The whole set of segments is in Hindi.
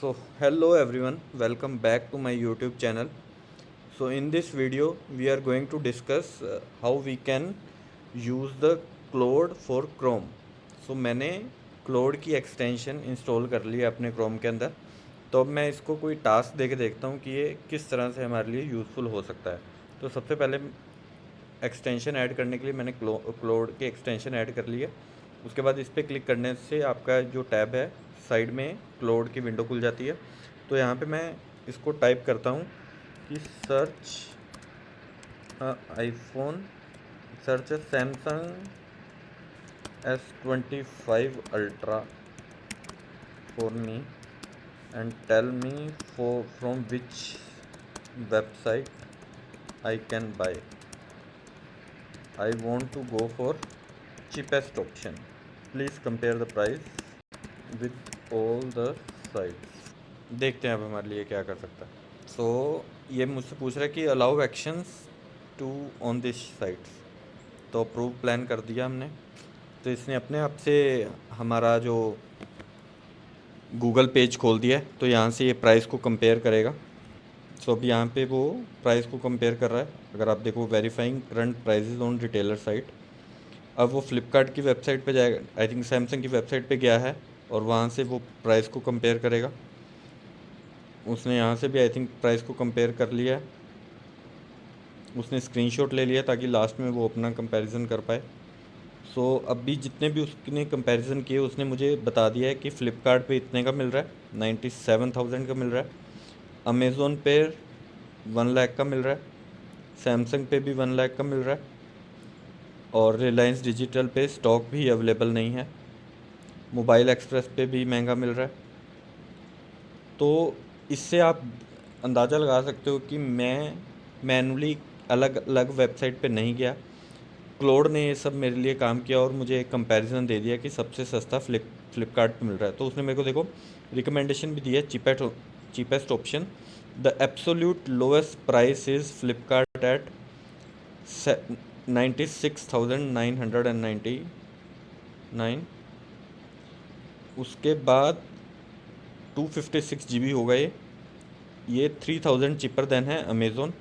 So hello everyone, welcome back to my YouTube channel. So in this video we are going to discuss how we can use the Claude for Chrome. So मैंने Claude की एक्सटेंशन इंस्टॉल कर ली है अपने Chrome के अंदर। तो अब मैं इसको कोई टास्क दे के देखता हूँ कि ये किस तरह से हमारे लिए यूज़फुल हो सकता है। तो सबसे पहले एक्सटेंशन ऐड करने के लिए मैंने क्लोड की एक्सटेंशन ऐड कर ली है। उसके बाद इस पर क्लिक करने से आपका जो टैब है साइड में क्लोड की विंडो खुल जाती है। तो यहाँ पे मैं इसको टाइप करता हूँ कि search iPhone, search Samsung S25 ultra for me and tell me from which website I can buy. I want to go for cheapest option. Please compare the price with all the sites. देखते हैं अब हमारे लिए क्या कर सकता है। सो ये मुझसे पूछ रहा है कि allow actions to on this sites. तो अप्रूव प्लान कर दिया हमने। तो इसने अपने आप से हमारा जो गूगल पेज खोल दिया है। तो यहाँ से ये प्राइस को कंपेयर करेगा। सो अब यहाँ पे वो प्राइस को कंपेयर कर रहा है। अगर आप देखो verifying current prices on retailer site. अब वो फ्लिपकार्ट की वेबसाइट पे जाएगा, आई थिंक सैमसंग की वेबसाइट पे गया है और वहाँ से वो प्राइस को कंपेयर करेगा। उसने यहाँ से भी आई थिंक प्राइस को कंपेयर कर लिया है। उसने स्क्रीनशॉट ले लिया ताकि लास्ट में वो अपना कंपैरिजन कर पाए। सो अभी जितने भी उसने कंपैरिजन किए उसने मुझे बता दिया है कि फ़्लिपकार्ट पे इतने का मिल रहा है, 97,000 का मिल रहा है। अमेज़ोन पे 1 लाख का मिल रहा है। सैमसंग पे भी 1 लाख का मिल रहा है। और रिलायंस डिजिटल पे स्टॉक भी अवेलेबल नहीं है। मोबाइल एक्सप्रेस पे भी महंगा मिल रहा है। तो इससे आप अंदाज़ा लगा सकते हो कि मैं मैनुअली अलग अलग वेबसाइट पे नहीं गया। क्लोड ने ये सब मेरे लिए काम किया और मुझे एक कंपैरिजन दे दिया कि सबसे सस्ता फ्लिपकार्ट पे मिल रहा है। तो उसने मेरे को देखो रिकमेंडेशन भी दी है, cheapest option. The absolute lowest price is Flipkart at 96,999। उसके बाद 256 GB होगा ये 3000 चीपर देन है Amazon.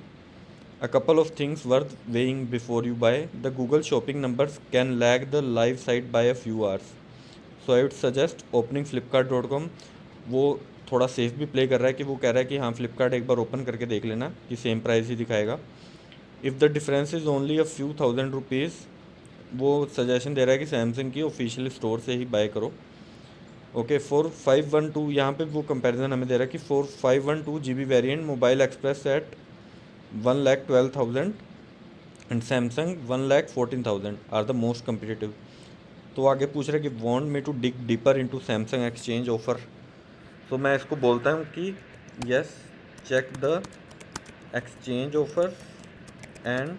A couple of things worth weighing before you buy. The Google shopping numbers can lag the live site by a few hours. So I would suggest opening flipkart.com. वो थोड़ा सेफ भी प्ले कर रहा है कि वो कह रहा है कि हाँ फ्लिपकार्ट एक बार ओपन करके देख लेना कि सेम प्राइस ही दिखाएगा। If the difference is only a few thousand rupees, वो सजेशन दे रहा है कि सैमसंग की ऑफिशियल स्टोर से ही बाय करो। ओके 4512 यहाँ पे वो कंपैरिजन हमें दे रहा है कि 4512 GB variant mobile express at 1,12,000 and Samsung 1,14,000 are the most competitive. तो आगे पूछ रहे कि want me to dig deeper into Samsung exchange offer. तो मैं इसको बोलता हूँ कि yes, check the exchange offer and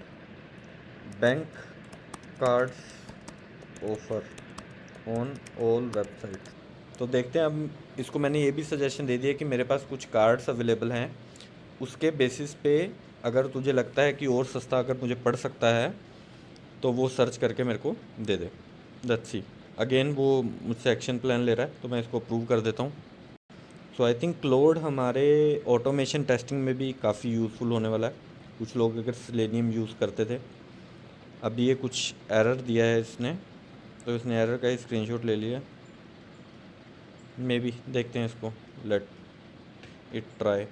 bank cards offer on all website. तो देखते हैं। अब इसको मैंने ये भी सजेशन दे दिया कि मेरे पास कुछ कार्ड्स अवेलेबल हैं, उसके बेसिस पे अगर तुझे लगता है कि और सस्ता अगर मुझे पड़ सकता है तो वो सर्च करके मेरे को दे दे। Let's see. अगेन वो मुझसे एक्शन प्लान ले रहा है तो मैं इसको अप्रूव कर देता हूँ। सो आई थिंक क्लोड हमारे ऑटोमेशन टेस्टिंग में भी काफ़ी यूज़फुल होने वाला है। कुछ लोग अगर सेलेनियम यूज़ करते थे, अभी ये कुछ एरर दिया है इसने, तो इसने एरर का ही स्क्रीनशॉट ले लिया। मे बी देखते हैं इसको, लेट इट ट्राई।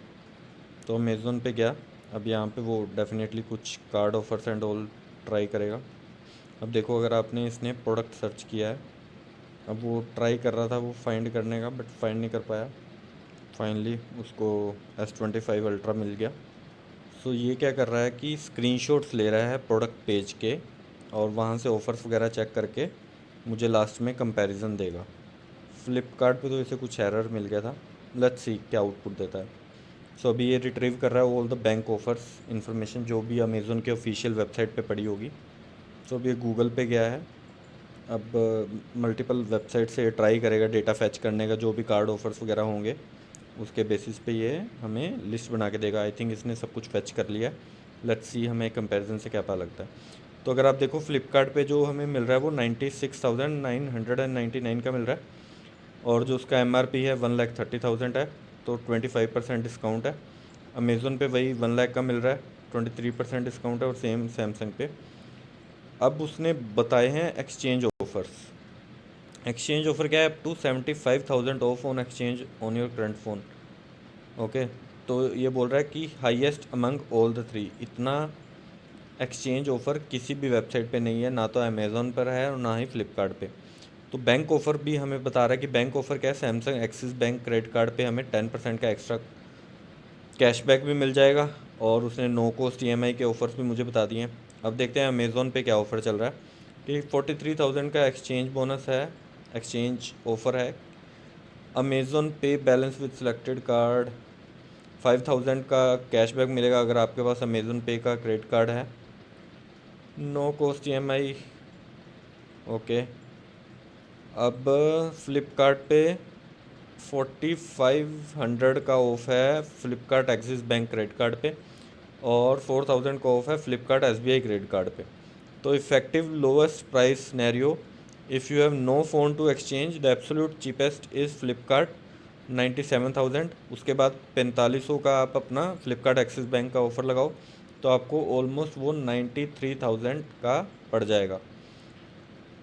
तो अमेज़ोन पे गया, अब यहाँ पे वो डेफिनेटली कुछ card offers and all try करेगा। अब देखो अगर आपने इसने प्रोडक्ट सर्च किया है, अब वो ट्राई कर रहा था वो फाइंड करने का, बट फाइंड नहीं कर पाया। फाइनली उसको S25 अल्ट्रा मिल गया। सो ये क्या कर रहा है कि स्क्रीनशॉट्स ले रहा है प्रोडक्ट पेज के और वहाँ से ऑफ़र्स वगैरह चेक करके मुझे लास्ट में कंपैरिजन देगा। फ्लिपकार्ट पे तो इसे कुछ एरर मिल गया था। लेट्स सी क्या आउटपुट देता है। सो अभी ये रिट्रीव कर रहा है all the bank offers information जो भी अमेज़ोन के ऑफिशियल वेबसाइट पे पड़ी होगी। सो अब ये गूगल पे गया है। अब मल्टीपल वेबसाइट से ट्राई करेगा डेटा फैच करने का, जो भी कार्ड ऑफर्स वगैरह होंगे उसके बेसिस पे ये हमें लिस्ट बना के देगा। आई थिंक इसने सब कुछ फैच कर लिया। लेट्स सी हमें कंपैरिजन से क्या पता लगता है। तो अगर आप देखो फ्लिपकार्ट पे जो हमें मिल रहा है वो 96,999 का मिल रहा है और जो उसका MRP है 1,30,000 है। तो 25% डिस्काउंट है। अमेज़ोन पे वही 1 लाख का मिल रहा है, 23% डिस्काउंट है, और सेम सैमसंग पे। अब उसने बताए हैं एक्सचेंज ऑफर्स। एक्सचेंज ऑफर क्या है? Up to 75,000 off on exchange on your current phone. Okay, तो ये बोल रहा है कि highest among all the three. इतना एक्सचेंज ऑफ़र किसी भी वेबसाइट पे नहीं है, ना तो अमेज़ॉन पर है और ना ही फ्लिपकार्ट पे। तो बैंक ऑफ़र भी हमें बता रहा है कि बैंक ऑफ़र क्या है, Samsung axis Bank credit card पे हमें 10% का एक्स्ट्रा कैशबैक भी मिल जाएगा, और उसने नो कॉस्ट EMI के ऑफ़र्स भी मुझे बता दिए हैं। अब देखते हैं अमेज़ॉन पे क्या ऑफ़र चल रहा है कि 43,000 का एक्सचेंज बोनस है, एक्सचेंज ऑफ़र है। अमेज़ॉन पे बैलेंस विद सिलेक्टेड कार्ड 5,000 का कैशबैक मिलेगा अगर आपके पास अमेज़ॉन पे का क्रेडिट कार्ड है। No cost EMI। ओके, अब फ्लिपकार्ट पे 4,500 का ऑफ़ है Flipkart Axis Bank credit card पे, और 4,000 का ऑफ़ है फ्लिपकार्ट SBI क्रेडिट कार्ड पे। तो effective lowest price scenario, if you have no phone to exchange, the absolute cheapest is Flipkart 97,000। उसके बाद 4500 का आप अपना फ्लिपकार्ट एक्सिस बैंक का ऑफ़र लगाओ तो आपको ऑलमोस्ट वो 93,000 का पड़ जाएगा।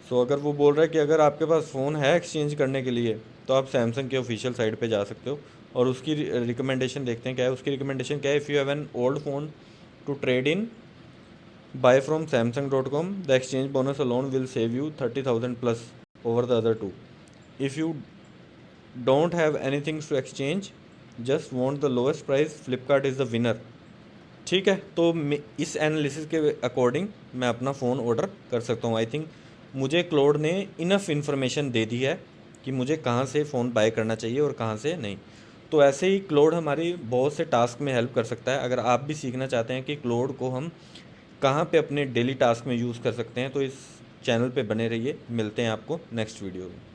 सो अगर वो बोल रहा है कि अगर आपके पास फ़ोन है एक्सचेंज करने के लिए, तो आप सैमसंग के ऑफिशियल साइट पे जा सकते हो, और उसकी रिकमेंडेशन देखते हैं क्या है। उसकी रिकमेंडेशन क्या है? If you have an old phone to trade in, buy from samsung.com, the exchange bonus alone will save you 30,000 plus over the other two. If you don't have anything to exchange, just want the lowest price, Flipkart is the winner। ठीक है, तो इस एनालिसिस के अकॉर्डिंग मैं अपना फ़ोन ऑर्डर कर सकता हूँ। आई थिंक मुझे क्लोड ने इनफ इन्फॉर्मेशन दे दी है कि मुझे कहाँ से फ़ोन बाय करना चाहिए और कहाँ से नहीं। तो ऐसे ही क्लोड हमारी बहुत से टास्क में हेल्प कर सकता है। अगर आप भी सीखना चाहते हैं कि क्लोड को हम कहाँ पे अपने डेली टास्क में यूज़ कर सकते हैं, तो इस चैनल पे बने रहिए। मिलते हैं आपको नेक्स्ट वीडियो में।